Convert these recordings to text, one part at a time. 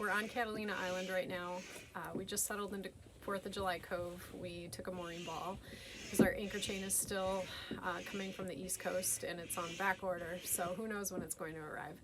We're on Catalina Island right now. We just settled into 4th of July Cove. We took a mooring ball because our anchor chain is still coming from the East Coast and it's on back order, so who knows when it's going to arrive.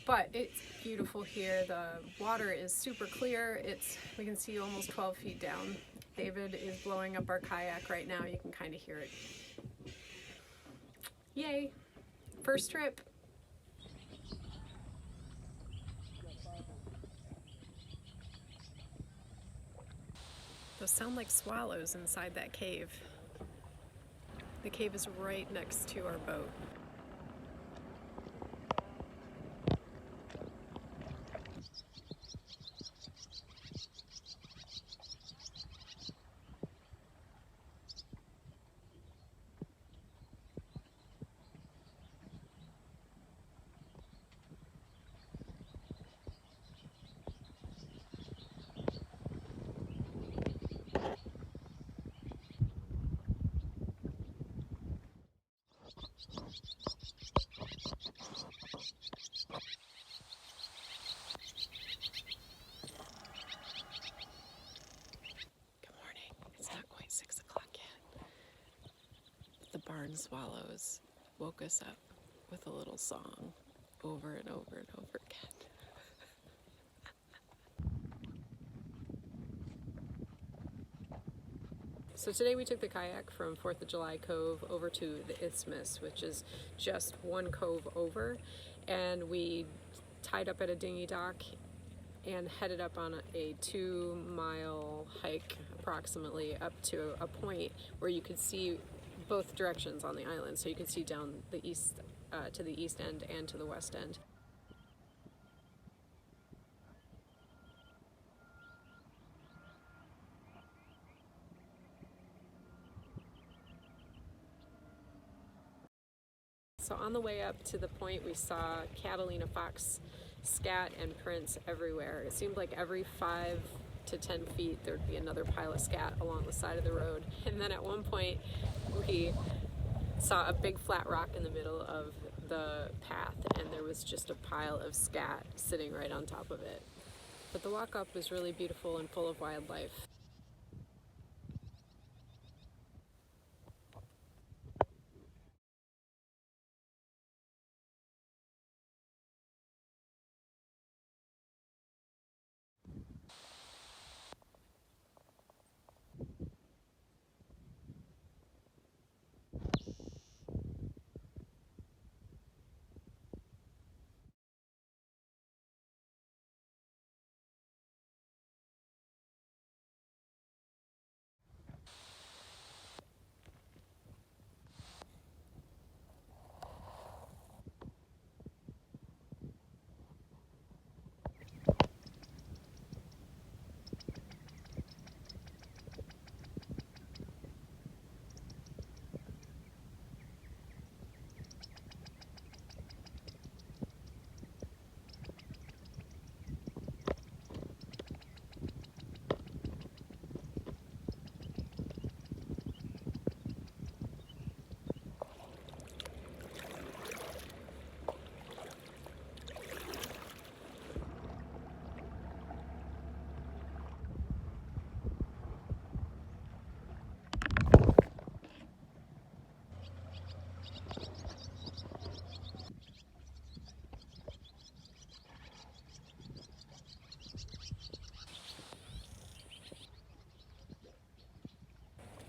But it's beautiful here. The water is super clear. We can see almost 12 feet down. David is blowing up our kayak right now. You can kind of hear it. Yay! First trip. Those sound like swallows inside that cave. The cave is right next to our boat. The barn swallows woke us up with a little song over and over and over again. So today we took the kayak from 4th of July Cove over to the Isthmus, which is just one cove over, and we tied up at a dinghy dock and headed up on a 2-mile hike approximately up to a point where you could see both directions on the island, so you can see down the east to the east end and to the west end. So on the way up to the point, we saw Catalina fox, scat, and prints everywhere. It seemed like every 5 to 10 feet there'd be another pile of scat along the side of the road. And then at one point we saw a big flat rock in the middle of the path, and there was just a pile of scat sitting right on top of it. But the walk up was really beautiful and full of wildlife.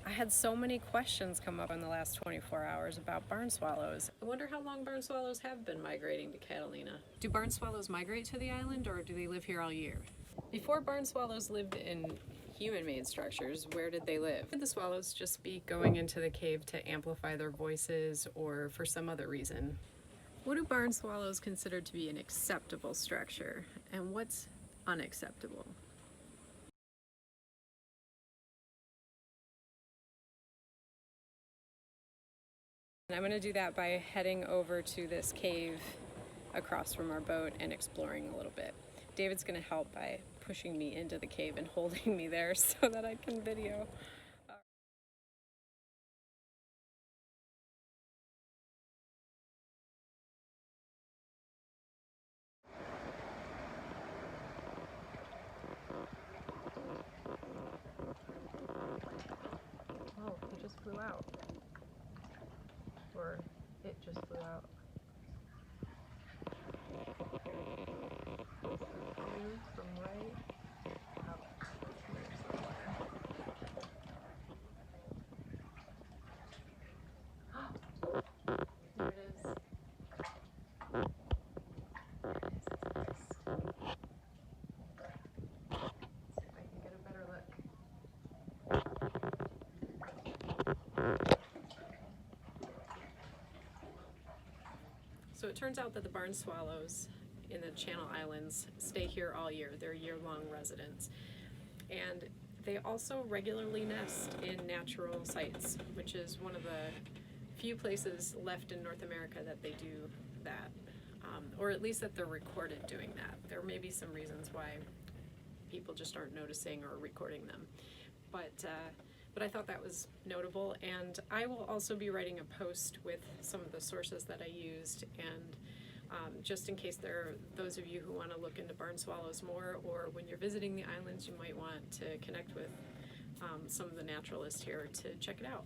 I had so many questions come up in the last 24 hours about barn swallows. I wonder how long barn swallows have been migrating to Catalina. Do barn swallows migrate to the island, or do they live here all year? Before barn swallows lived in human-made structures, where did they live? Could the swallows just be going into the cave to amplify their voices, or for some other reason? What do barn swallows consider to be an acceptable structure, and what's unacceptable? I'm going to do that by heading over to this cave across from our boat and exploring a little bit. David's going to help by pushing me into the cave and holding me there so that I can video. it turns out that the barn swallows in the Channel Islands stay here all year. They're year-long residents. And they also regularly nest in natural sites, which is one of the few places left in North America that they do that, or at least that they're recorded doing that. There may be some reasons why people just aren't noticing or recording them, but I thought that was notable. And I will also be writing a post with some of the sources that I used, and just in case there are those of you who want to look into barn swallows more, or when you're visiting the islands, you might want to connect with some of the naturalists here to check it out.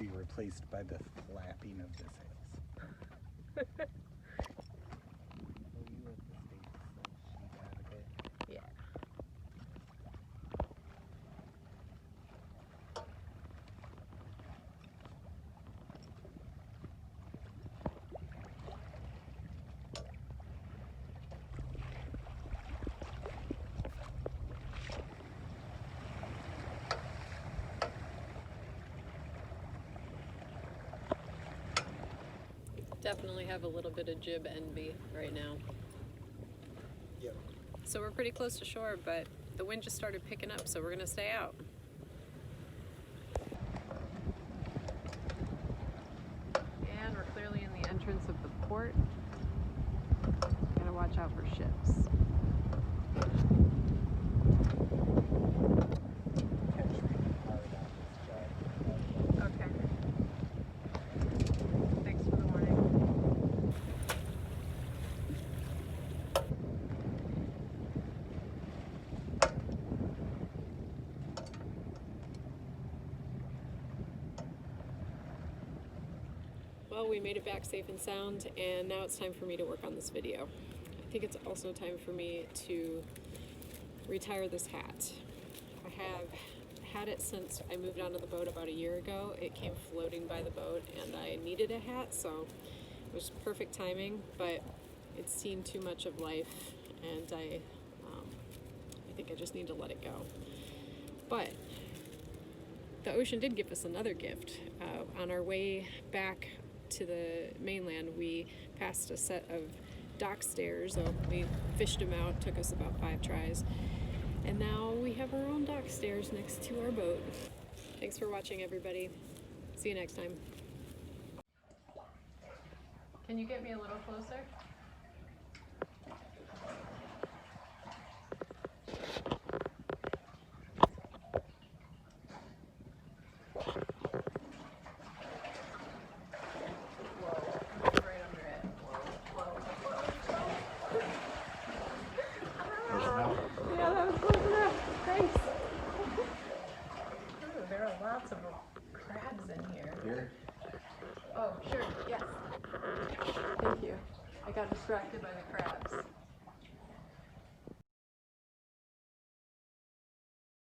be replaced by the flapping of the sails. Yeah. Definitely have a little bit of jib envy right now. Yep. So we're pretty close to shore, but the wind just started picking up, so we're gonna stay out. And we're clearly in the entrance of the port. Gotta watch out for ships. Okay. Thanks for the warning. Well, we made it back safe and sound, and now it's time for me to work on this video. I think it's also time for me to retire this hat. I have had it since I moved onto the boat about a year ago. It came floating by the boat, and I needed a hat, so it was perfect timing, but it's seen too much of life, and I think I just need to let it go. But the ocean did give us another gift. On our way back to the mainland, we passed a set of dock stairs. So we fished them out, took us about 5 tries. And now we have our own dock stairs next to our boat. Thanks for watching, everybody. See you next time. Can you get me a little closer? Yeah, that was close enough. Thanks. Ooh, there are lots of crabs in here. Here? Oh, sure, yes. Thank you. I got distracted by the crabs.